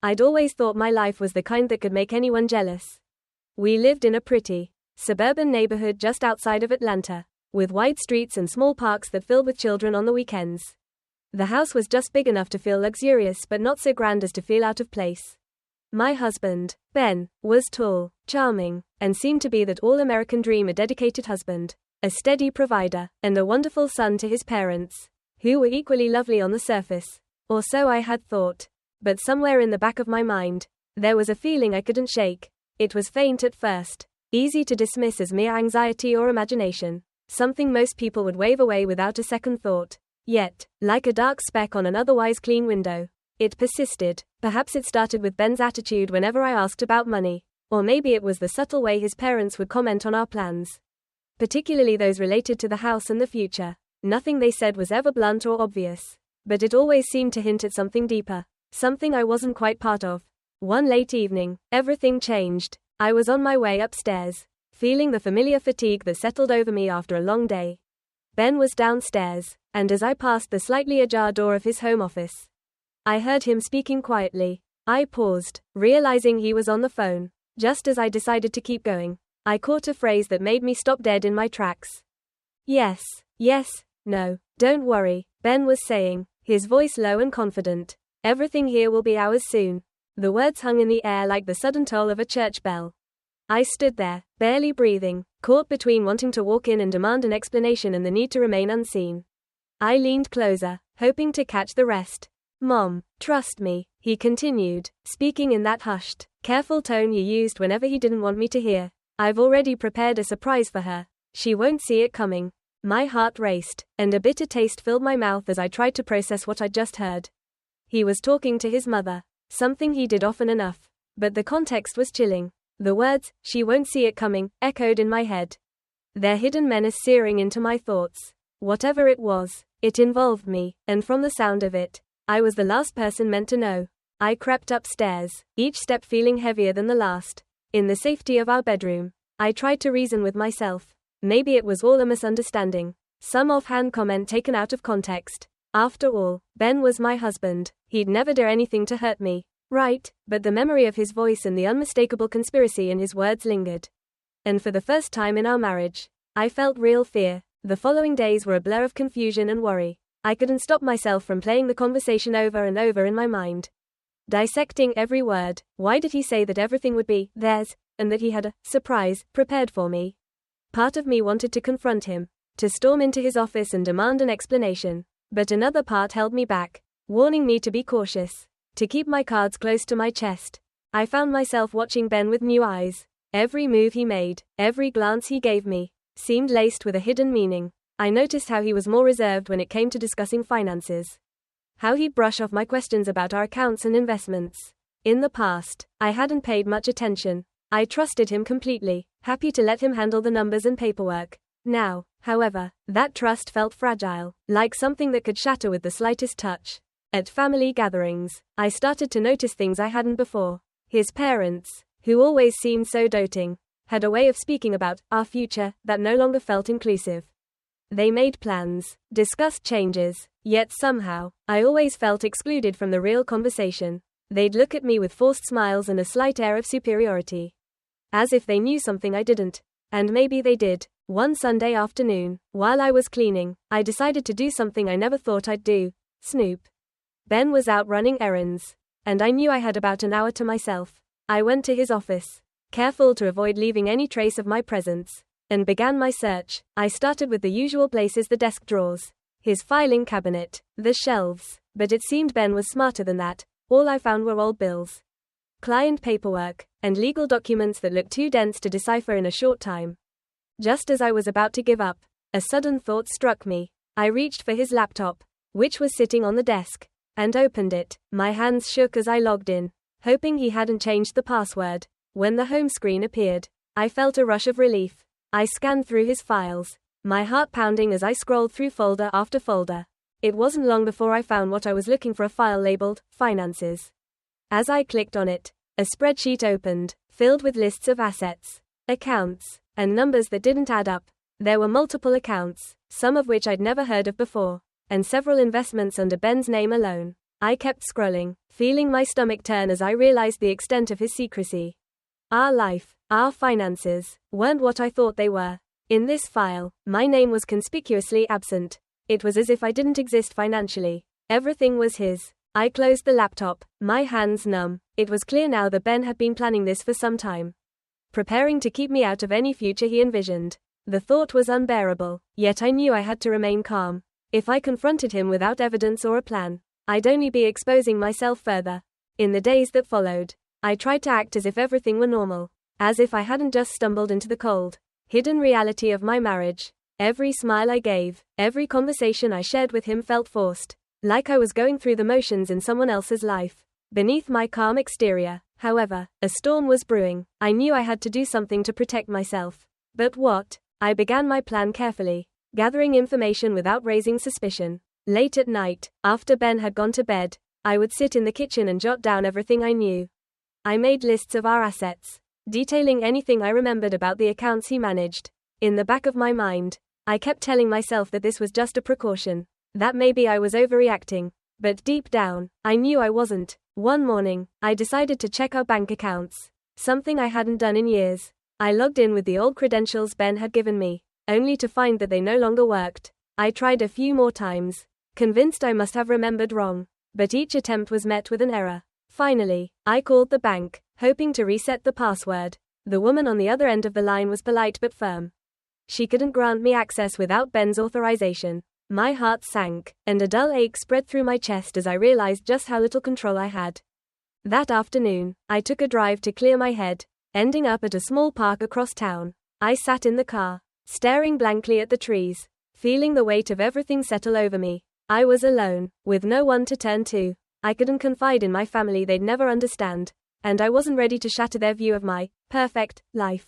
I'd always thought my life was the kind that could make anyone jealous. We lived in a pretty, suburban neighborhood just outside of Atlanta, with wide streets and small parks that filled with children on the weekends. The house was just big enough to feel luxurious but not so grand as to feel out of place. My husband, Ben, was tall, charming, and seemed to be that all-American dream: a dedicated husband, a steady provider, and a wonderful son to his parents, who were equally lovely on the surface, or so I had thought. But somewhere in the back of my mind, there was a feeling I couldn't shake. It was faint at first, easy to dismiss as mere anxiety or imagination, something most people would wave away without a second thought. Yet, like a dark speck on an otherwise clean window, it persisted. Perhaps it started with Ben's attitude whenever I asked about money, or maybe it was the subtle way his parents would comment on our plans, particularly those related to the house and the future. Nothing they said was ever blunt or obvious, but it always seemed to hint at something deeper, something I wasn't quite part of. One late evening, everything changed. I was on my way upstairs, feeling the familiar fatigue that settled over me after a long day. Ben was downstairs, and as I passed the slightly ajar door of his home office, I heard him speaking quietly. I paused, realizing he was on the phone. Just as I decided to keep going, I caught a phrase that made me stop dead in my tracks. Yes, no, don't worry, Ben was saying, his voice low and confident. Everything here will be ours soon. The words hung in the air like the sudden toll of a church bell. I stood there, barely breathing, caught between wanting to walk in and demand an explanation and the need to remain unseen. I leaned closer, hoping to catch the rest. Mom, trust me, he continued, speaking in that hushed, careful tone he used whenever he didn't want me to hear. I've already prepared a surprise for her. She won't see it coming. My heart raced, and a bitter taste filled my mouth as I tried to process what I'd just heard. He was talking to his mother, something he did often enough, but the context was chilling. The words, "she won't see it coming," echoed in my head, their hidden menace searing into my thoughts. Whatever it was, it involved me, and from the sound of it, I was the last person meant to know. I crept upstairs, each step feeling heavier than the last. In the safety of our bedroom, I tried to reason with myself. Maybe it was all a misunderstanding, some offhand comment taken out of context. After all, Ben was my husband. He'd never do anything to hurt me, right? But the memory of his voice and the unmistakable conspiracy in his words lingered. And for the first time in our marriage, I felt real fear. The following days were a blur of confusion and worry. I couldn't stop myself from playing the conversation over and over in my mind, dissecting every word. Why did he say that everything would be theirs, and that he had a surprise prepared for me? Part of me wanted to confront him, to storm into his office and demand an explanation, but another part held me back, warning me to be cautious, to keep my cards close to my chest. I found myself watching Ben with new eyes. Every move he made, every glance he gave me, seemed laced with a hidden meaning. I noticed how he was more reserved when it came to discussing finances, how he'd brush off my questions about our accounts and investments. In the past, I hadn't paid much attention. I trusted him completely, happy to let him handle the numbers and paperwork. Now, however, that trust felt fragile, like something that could shatter with the slightest touch. At family gatherings, I started to notice things I hadn't before. His parents, who always seemed so doting, had a way of speaking about our future that no longer felt inclusive. They made plans, discussed changes, yet somehow, I always felt excluded from the real conversation. They'd look at me with forced smiles and a slight air of superiority, as if they knew something I didn't. And maybe they did. One Sunday afternoon, while I was cleaning, I decided to do something I never thought I'd do: snoop. Ben was out running errands, and I knew I had about an hour to myself. I went to his office, careful to avoid leaving any trace of my presence, and began my search. I started with the usual places: the desk drawers, his filing cabinet, the shelves. But it seemed Ben was smarter than that. All I found were old bills, client paperwork, and legal documents that looked too dense to decipher in a short time. Just as I was about to give up, a sudden thought struck me. I reached for his laptop, which was sitting on the desk, and opened it. My hands shook as I logged in, hoping he hadn't changed the password. When the home screen appeared, I felt a rush of relief. I scanned through his files, my heart pounding as I scrolled through folder after folder. It wasn't long before I found what I was looking for: a file labeled Finances. As I clicked on it, a spreadsheet opened, filled with lists of assets, accounts, and numbers that didn't add up. There were multiple accounts, some of which I'd never heard of before, and several investments under Ben's name alone. I kept scrolling, feeling my stomach turn as I realized the extent of his secrecy. Our life, our finances, weren't what I thought they were. In this file, my name was conspicuously absent. It was as if I didn't exist financially. Everything was his. I closed the laptop, my hands numb. It was clear now that Ben had been planning this for some time, preparing to keep me out of any future he envisioned. The thought was unbearable, yet I knew I had to remain calm. If I confronted him without evidence or a plan, I'd only be exposing myself further. In the days that followed, I tried to act as if everything were normal, as if I hadn't just stumbled into the cold, hidden reality of my marriage. Every smile I gave, every conversation I shared with him felt forced, like I was going through the motions in someone else's life. Beneath my calm exterior, however, a storm was brewing. I knew I had to do something to protect myself. But what? I began my plan carefully, gathering information without raising suspicion. Late at night, after Ben had gone to bed, I would sit in the kitchen and jot down everything I knew. I made lists of our assets, detailing anything I remembered about the accounts he managed. In the back of my mind, I kept telling myself that this was just a precaution, that maybe I was overreacting. But deep down, I knew I wasn't. One morning, I decided to check our bank accounts, something I hadn't done in years. I logged in with the old credentials Ben had given me, only to find that they no longer worked. I tried a few more times, convinced I must have remembered wrong, but each attempt was met with an error. Finally, I called the bank, hoping to reset the password. The woman on the other end of the line was polite but firm. She couldn't grant me access without Ben's authorization. My heart sank, and a dull ache spread through my chest as I realized just how little control I had. That afternoon, I took a drive to clear my head, ending up at a small park across town. I sat in the car, staring blankly at the trees, feeling the weight of everything settle over me. I was alone, with no one to turn to. I couldn't confide in my family, they'd never understand, and I wasn't ready to shatter their view of my perfect life.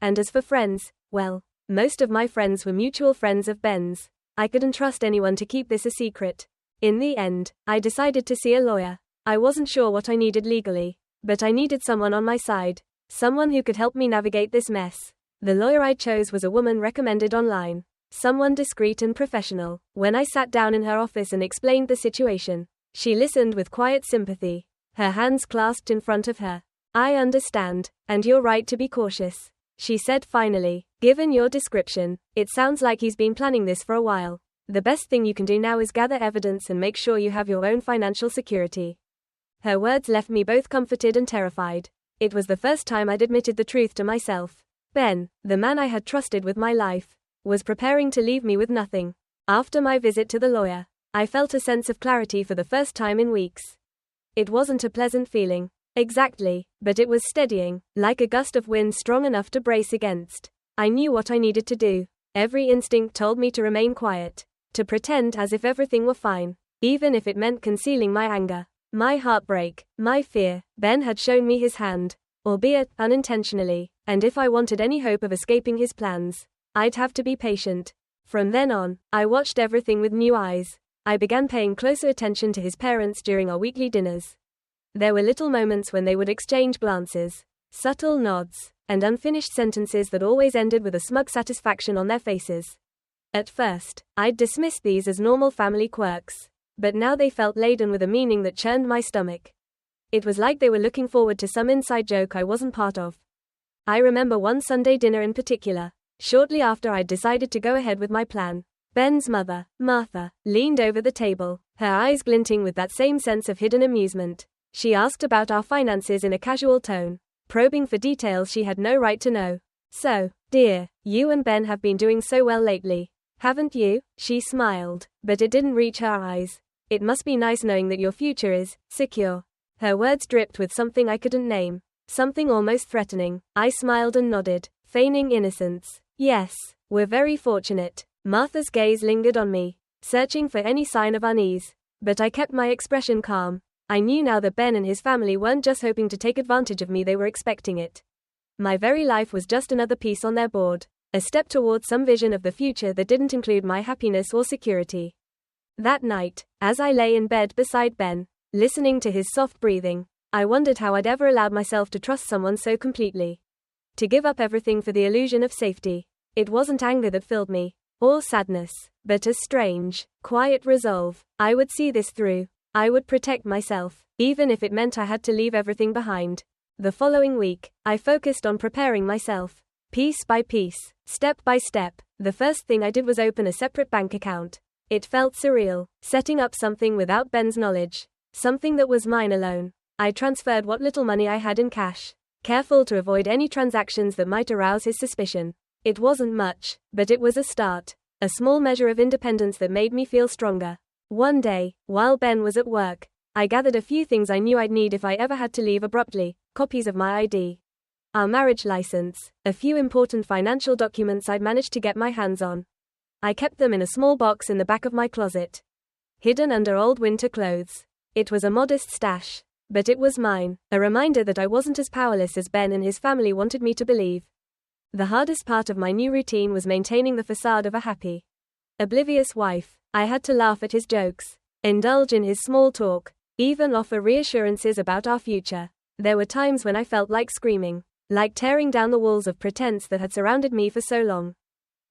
And as for friends, well, most of my friends were mutual friends of Ben's. I couldn't trust anyone to keep this a secret. In the end, I decided to see a lawyer. I wasn't sure what I needed legally, but I needed someone on my side, someone who could help me navigate this mess. The lawyer I chose was a woman recommended online, someone discreet and professional. When I sat down in her office and explained the situation, she listened with quiet sympathy, her hands clasped in front of her. I understand, and you're right to be cautious, she said finally. Given your description, it sounds like he's been planning this for a while. The best thing you can do now is gather evidence and make sure you have your own financial security. Her words left me both comforted and terrified. It was the first time I'd admitted the truth to myself. Ben, the man I had trusted with my life, was preparing to leave me with nothing. After my visit to the lawyer, I felt a sense of clarity for the first time in weeks. It wasn't a pleasant feeling, exactly, but it was steadying, like a gust of wind strong enough to brace against. I knew what I needed to do. Every instinct told me to remain quiet, to pretend as if everything were fine, even if it meant concealing my anger, my heartbreak, my fear. Ben had shown me his hand, albeit unintentionally, and if I wanted any hope of escaping his plans, I'd have to be patient. From then on, I watched everything with new eyes. I began paying closer attention to his parents during our weekly dinners. There were little moments when they would exchange glances, subtle nods, and unfinished sentences that always ended with a smug satisfaction on their faces. At first, I'd dismissed these as normal family quirks, but now they felt laden with a meaning that churned my stomach. It was like they were looking forward to some inside joke I wasn't part of. I remember one Sunday dinner in particular, shortly after I'd decided to go ahead with my plan. Ben's mother, Martha, leaned over the table, her eyes glinting with that same sense of hidden amusement. She asked about our finances in a casual tone, probing for details she had no right to know. So, dear, you and Ben have been doing so well lately, haven't you? She smiled, but it didn't reach her eyes. It must be nice knowing that your future is secure. Her words dripped with something I couldn't name, something almost threatening. I smiled and nodded, feigning innocence. Yes, we're very fortunate. Martha's gaze lingered on me, searching for any sign of unease, but I kept my expression calm. I knew now that Ben and his family weren't just hoping to take advantage of me, they were expecting it. My very life was just another piece on their board, a step towards some vision of the future that didn't include my happiness or security. That night, as I lay in bed beside Ben, listening to his soft breathing, I wondered how I'd ever allowed myself to trust someone so completely. To give up everything for the illusion of safety. It wasn't anger that filled me, or sadness, but a strange, quiet resolve. I would see this through. I would protect myself, even if it meant I had to leave everything behind. The following week, I focused on preparing myself. Piece by piece, step by step, the first thing I did was open a separate bank account. It felt surreal, setting up something without Ben's knowledge. Something that was mine alone. I transferred what little money I had in cash, careful to avoid any transactions that might arouse his suspicion. It wasn't much, but it was a start. A small measure of independence that made me feel stronger. One day, while Ben was at work, I gathered a few things I knew I'd need if I ever had to leave abruptly: copies of my ID, our marriage license, a few important financial documents I'd managed to get my hands on. I kept them in a small box in the back of my closet, hidden under old winter clothes. It was a modest stash, but it was mine, a reminder that I wasn't as powerless as Ben and his family wanted me to believe. The hardest part of my new routine was maintaining the facade of a happy, oblivious wife. I had to laugh at his jokes, indulge in his small talk, even offer reassurances about our future. There were times when I felt like screaming, like tearing down the walls of pretense that had surrounded me for so long.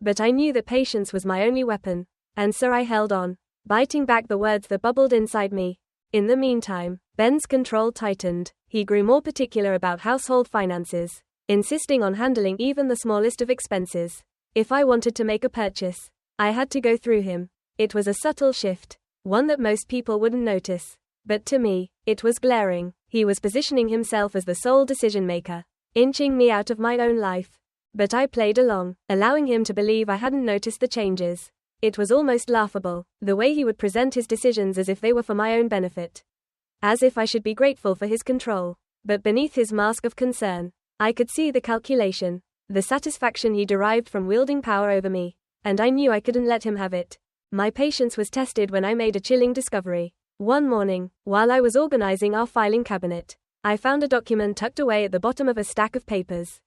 But I knew that patience was my only weapon, and so I held on, biting back the words that bubbled inside me. In the meantime, Ben's control tightened. He grew more particular about household finances, insisting on handling even the smallest of expenses. If I wanted to make a purchase, I had to go through him. It was a subtle shift, one that most people wouldn't notice. But to me, it was glaring. He was positioning himself as the sole decision-maker, inching me out of my own life. But I played along, allowing him to believe I hadn't noticed the changes. It was almost laughable, the way he would present his decisions as if they were for my own benefit. As if I should be grateful for his control. But beneath his mask of concern, I could see the calculation, the satisfaction he derived from wielding power over me. And I knew I couldn't let him have it. My patience was tested when I made a chilling discovery. One morning, while I was organizing our filing cabinet, I found a document tucked away at the bottom of a stack of papers.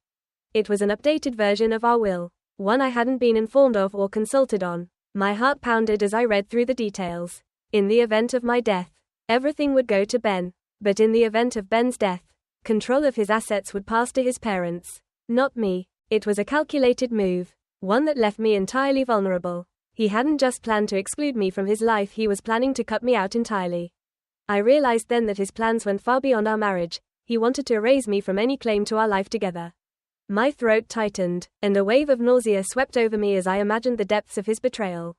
It was an updated version of our will, one I hadn't been informed of or consulted on. My heart pounded as I read through the details. In the event of my death, everything would go to Ben. But in the event of Ben's death, control of his assets would pass to his parents, not me. It was a calculated move, one that left me entirely vulnerable. He hadn't just planned to exclude me from his life, he was planning to cut me out entirely. I realized then that his plans went far beyond our marriage. He wanted to erase me from any claim to our life together. My throat tightened, and a wave of nausea swept over me as I imagined the depths of his betrayal.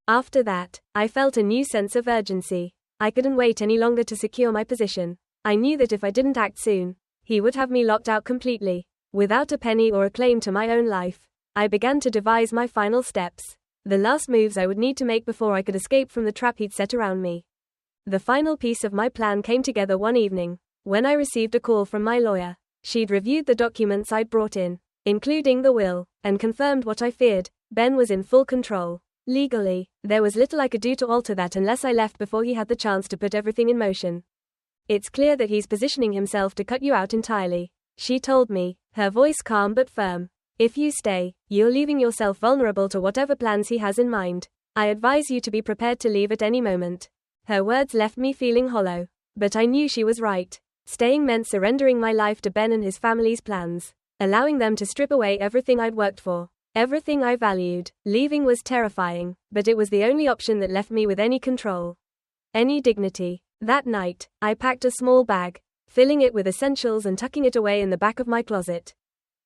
After that, I felt a new sense of urgency. I couldn't wait any longer to secure my position. I knew that if I didn't act soon, he would have me locked out completely. Without a penny or a claim to my own life, I began to devise my final steps. The last moves I would need to make before I could escape from the trap he'd set around me. The final piece of my plan came together one evening, when I received a call from my lawyer. She'd reviewed the documents I'd brought in, including the will, and confirmed what I feared: Ben was in full control. Legally, there was little I could do to alter that unless I left before he had the chance to put everything in motion. It's clear that he's positioning himself to cut you out entirely, she told me, her voice calm but firm. If you stay, you're leaving yourself vulnerable to whatever plans he has in mind. I advise you to be prepared to leave at any moment. Her words left me feeling hollow. But I knew she was right. Staying meant surrendering my life to Ben and his family's plans, allowing them to strip away everything I'd worked for, everything I valued. Leaving was terrifying, but it was the only option that left me with any control, any dignity. That night, I packed a small bag, filling it with essentials and tucking it away in the back of my closet.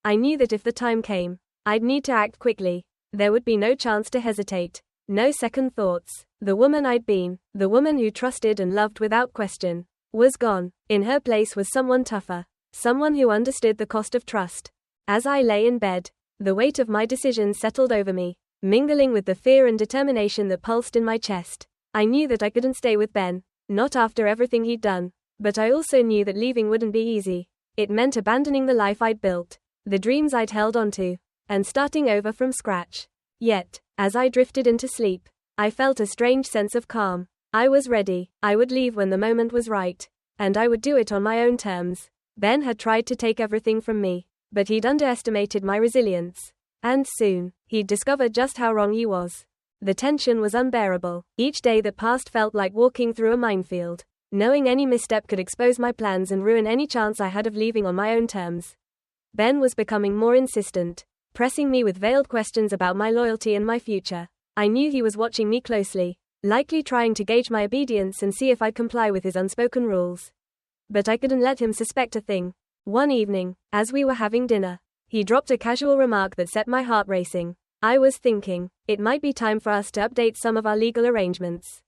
I knew that if the time came, I'd need to act quickly. There would be no chance to hesitate, no second thoughts. The woman I'd been, the woman who trusted and loved without question, was gone. In her place was someone tougher, someone who understood the cost of trust. As I lay in bed, the weight of my decisions settled over me, mingling with the fear and determination that pulsed in my chest. I knew that I couldn't stay with Ben, not after everything he'd done, but I also knew that leaving wouldn't be easy. It meant abandoning the life I'd built, the dreams I'd held onto, and starting over from scratch. Yet, as I drifted into sleep, I felt a strange sense of calm. I was ready. I would leave when the moment was right, and I would do it on my own terms. Ben had tried to take everything from me, but he'd underestimated my resilience. And soon, he'd discovered just how wrong he was. The tension was unbearable. Each day that passed felt like walking through a minefield, knowing any misstep could expose my plans and ruin any chance I had of leaving on my own terms. Ben was becoming more insistent, pressing me with veiled questions about my loyalty and my future. I knew he was watching me closely, likely trying to gauge my obedience and see if I'd comply with his unspoken rules. But I couldn't let him suspect a thing. One evening, as we were having dinner, he dropped a casual remark that set my heart racing. I was thinking, it might be time for us to update some of our legal arrangements.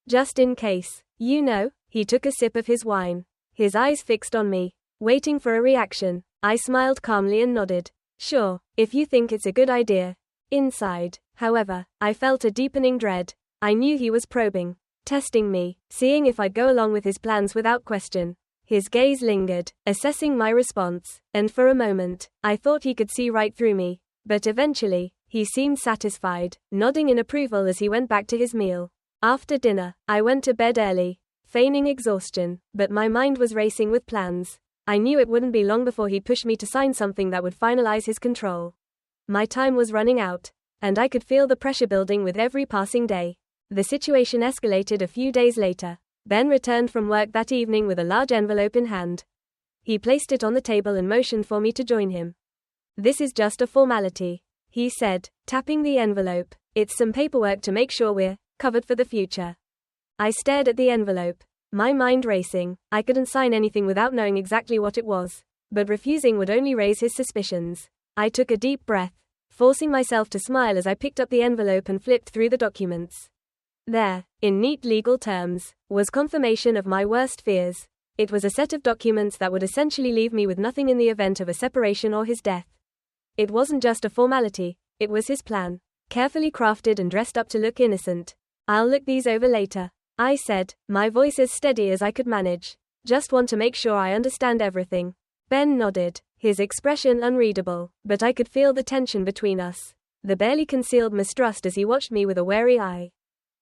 Just in case. You know, he took a sip of his wine. His eyes fixed on me, waiting for a reaction. I smiled calmly and nodded. Sure, if you think it's a good idea. Inside, however, I felt a deepening dread. I knew he was probing, testing me, seeing if I'd go along with his plans without question. His gaze lingered, assessing my response, and for a moment, I thought he could see right through me. But eventually, he seemed satisfied, nodding in approval as he went back to his meal. After dinner, I went to bed early, feigning exhaustion, but my mind was racing with plans. I knew it wouldn't be long before he'd push me to sign something that would finalize his control. My time was running out, and I could feel the pressure building with every passing day. The situation escalated a few days later. Ben returned from work that evening with a large envelope in hand. He placed it on the table and motioned for me to join him. This is just a formality, he said, tapping the envelope. It's some paperwork to make sure we're covered for the future. I stared at the envelope, my mind racing. I couldn't sign anything without knowing exactly what it was, but refusing would only raise his suspicions. I took a deep breath, forcing myself to smile as I picked up the envelope and flipped through the documents. There, in neat legal terms, was confirmation of my worst fears. It was a set of documents that would essentially leave me with nothing in the event of a separation or his death. It wasn't just a formality, it was his plan, carefully crafted and dressed up to look innocent. I'll look these over later, I said, my voice as steady as I could manage. Just want to make sure I understand everything. Ben nodded, his expression unreadable, but I could feel the tension between us, the barely concealed mistrust as he watched me with a wary eye.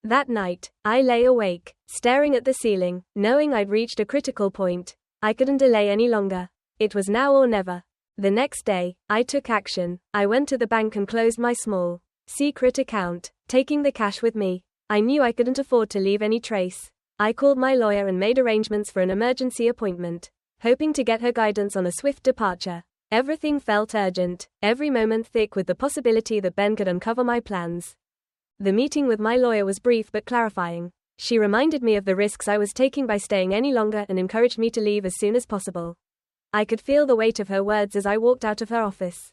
That night, I lay awake, staring at the ceiling, knowing I'd reached a critical point. I couldn't delay any longer. It was now or never. The next day, I took action. I went to the bank and closed my small, secret account, taking the cash with me. I knew I couldn't afford to leave any trace. I called my lawyer and made arrangements for an emergency appointment, hoping to get her guidance on a swift departure. Everything felt urgent, every moment thick with the possibility that Ben could uncover my plans. The meeting with my lawyer was brief but clarifying. She reminded me of the risks I was taking by staying any longer and encouraged me to leave as soon as possible. I could feel the weight of her words as I walked out of her office.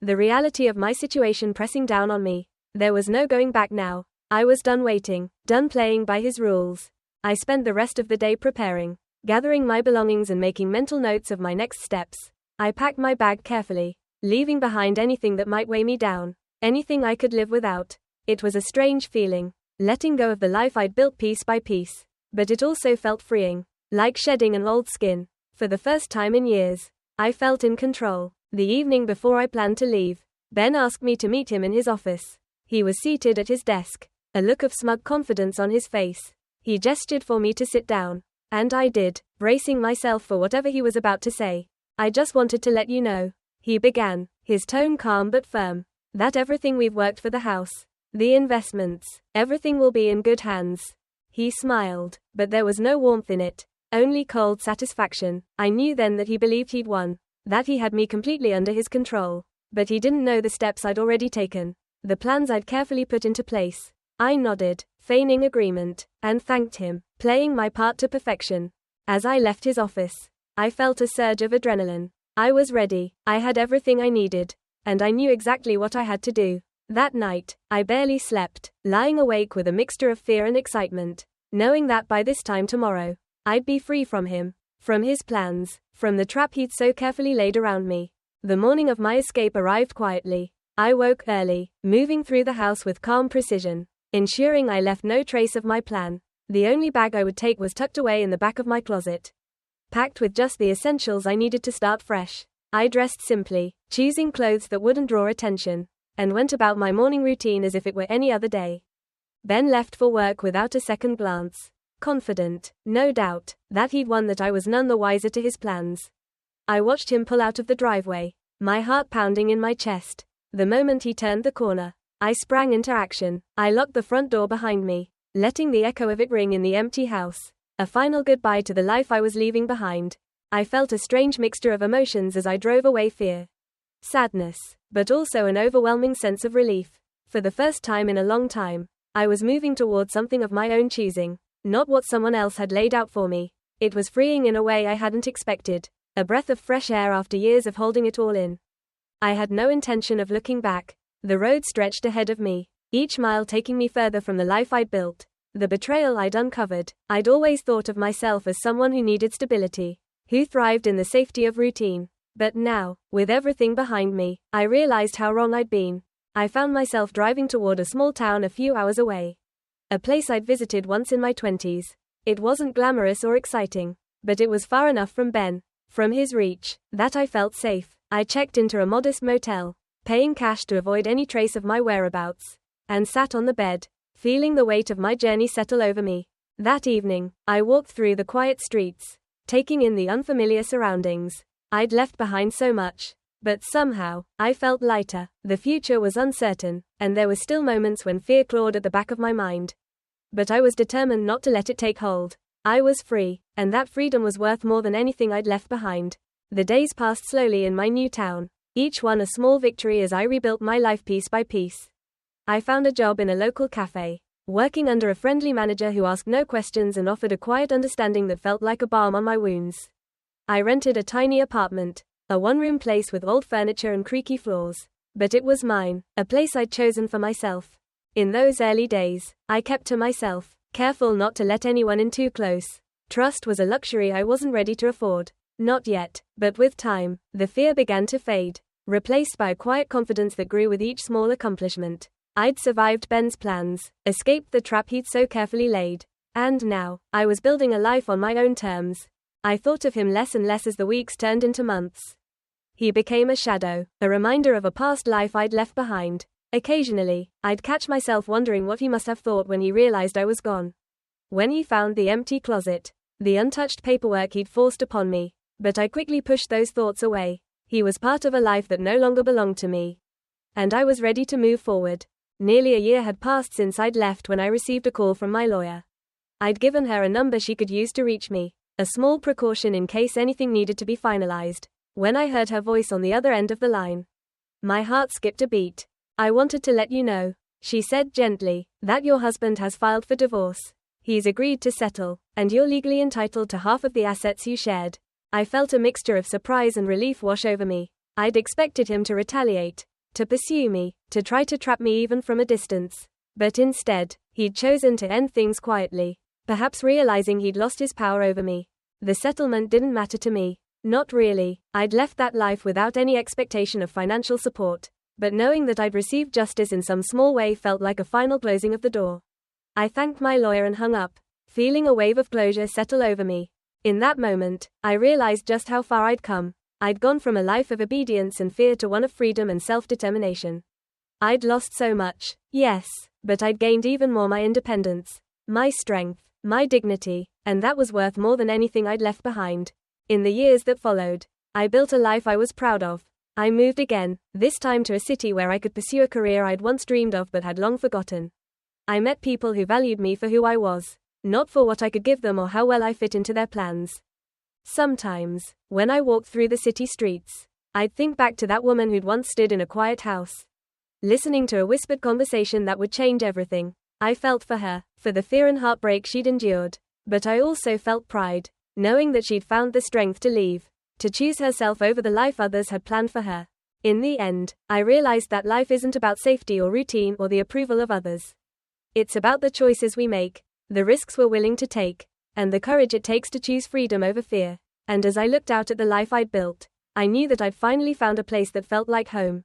The reality of my situation pressing down on me. There was no going back now. I was done waiting, done playing by his rules. I spent the rest of the day preparing, gathering my belongings and making mental notes of my next steps. I packed my bag carefully, leaving behind anything that might weigh me down, anything I could live without. It was a strange feeling, letting go of the life I'd built piece by piece, but it also felt freeing, like shedding an old skin. For the first time in years, I felt in control. The evening before I planned to leave, Ben asked me to meet him in his office. He was seated at his desk, a look of smug confidence on his face. He gestured for me to sit down, and I did, bracing myself for whatever he was about to say. I just wanted to let you know, he began, his tone calm but firm, that everything we've worked for the house, the investments, everything will be in good hands. He smiled, but there was no warmth in it, only cold satisfaction. I knew then that he believed he'd won, that he had me completely under his control, but he didn't know the steps I'd already taken, the plans I'd carefully put into place. I nodded, feigning agreement, and thanked him, playing my part to perfection. As I left his office, I felt a surge of adrenaline. I was ready, I had everything I needed, and I knew exactly what I had to do. That night, I barely slept, lying awake with a mixture of fear and excitement, knowing that by this time tomorrow, I'd be free from him, from his plans, from the trap he'd so carefully laid around me. The morning of my escape arrived quietly. I woke early, moving through the house with calm precision, ensuring I left no trace of my plan. The only bag I would take was tucked away in the back of my closet, packed with just the essentials I needed to start fresh. I dressed simply, choosing clothes that wouldn't draw attention, and went about my morning routine as if it were any other day. Ben left for work without a second glance, confident, no doubt, that he'd won, that I was none the wiser to his plans. I watched him pull out of the driveway, my heart pounding in my chest. The moment he turned the corner, I sprang into action. I locked the front door behind me, letting the echo of it ring in the empty house. A final goodbye to the life I was leaving behind. I felt a strange mixture of emotions as I drove away: fear, sadness, but also an overwhelming sense of relief. For the first time in a long time, I was moving toward something of my own choosing, not what someone else had laid out for me. It was freeing in a way I hadn't expected, a breath of fresh air after years of holding it all in. I had no intention of looking back. The road stretched ahead of me, each mile taking me further from the life I'd built, the betrayal I'd uncovered. I'd always thought of myself as someone who needed stability, who thrived in the safety of routine. But now, with everything behind me, I realized how wrong I'd been. I found myself driving toward a small town a few hours away. A place I'd visited once in my 20s. It wasn't glamorous or exciting, but it was far enough from Ben, from his reach, that I felt safe. I checked into a modest motel, paying cash to avoid any trace of my whereabouts, and sat on the bed, feeling the weight of my journey settle over me. That evening, I walked through the quiet streets, taking in the unfamiliar surroundings. I'd left behind so much, but somehow, I felt lighter. The future was uncertain, and there were still moments when fear clawed at the back of my mind. But I was determined not to let it take hold. I was free, and that freedom was worth more than anything I'd left behind. The days passed slowly in my new town, each one a small victory as I rebuilt my life piece by piece. I found a job in a local cafe, working under a friendly manager who asked no questions and offered a quiet understanding that felt like a balm on my wounds. I rented a tiny apartment, a one-room place with old furniture and creaky floors. But it was mine, a place I'd chosen for myself. In those early days, I kept to myself, careful not to let anyone in too close. Trust was a luxury I wasn't ready to afford. Not yet, but with time, the fear began to fade, replaced by a quiet confidence that grew with each small accomplishment. I'd survived Ben's plans, escaped the trap he'd so carefully laid, and now, I was building a life on my own terms. I thought of him less and less as the weeks turned into months. He became a shadow, a reminder of a past life I'd left behind. Occasionally, I'd catch myself wondering what he must have thought when he realized I was gone. When he found the empty closet, the untouched paperwork he'd forced upon me. But I quickly pushed those thoughts away. He was part of a life that no longer belonged to me. And I was ready to move forward. Nearly a year had passed since I'd left when I received a call from my lawyer. I'd given her a number she could use to reach me, a small precaution in case anything needed to be finalized. When I heard her voice on the other end of the line, my heart skipped a beat. "I wanted to let you know," she said gently, "that your husband has filed for divorce. He's agreed to settle, and you're legally entitled to half of the assets you shared." I felt a mixture of surprise and relief wash over me. I'd expected him to retaliate, to pursue me, to try to trap me even from a distance. But instead, he'd chosen to end things quietly, perhaps realizing he'd lost his power over me. The settlement didn't matter to me. Not really. I'd left that life without any expectation of financial support. But knowing that I'd received justice in some small way felt like a final closing of the door. I thanked my lawyer and hung up, feeling a wave of closure settle over me. In that moment, I realized just how far I'd come. I'd gone from a life of obedience and fear to one of freedom and self-determination. I'd lost so much, yes, but I'd gained even more: my independence, my strength, my dignity, and that was worth more than anything I'd left behind. In the years that followed, I built a life I was proud of. I moved again, this time to a city where I could pursue a career I'd once dreamed of but had long forgotten. I met people who valued me for who I was, not for what I could give them or how well I fit into their plans. Sometimes, when I walked through the city streets, I'd think back to that woman who'd once stood in a quiet house, listening to a whispered conversation that would change everything. I felt for her, for the fear and heartbreak she'd endured. But I also felt pride, knowing that she'd found the strength to leave, to choose herself over the life others had planned for her. In the end, I realized that life isn't about safety or routine or the approval of others. It's about the choices we make, the risks we're willing to take, and the courage it takes to choose freedom over fear. And as I looked out at the life I'd built, I knew that I'd finally found a place that felt like home.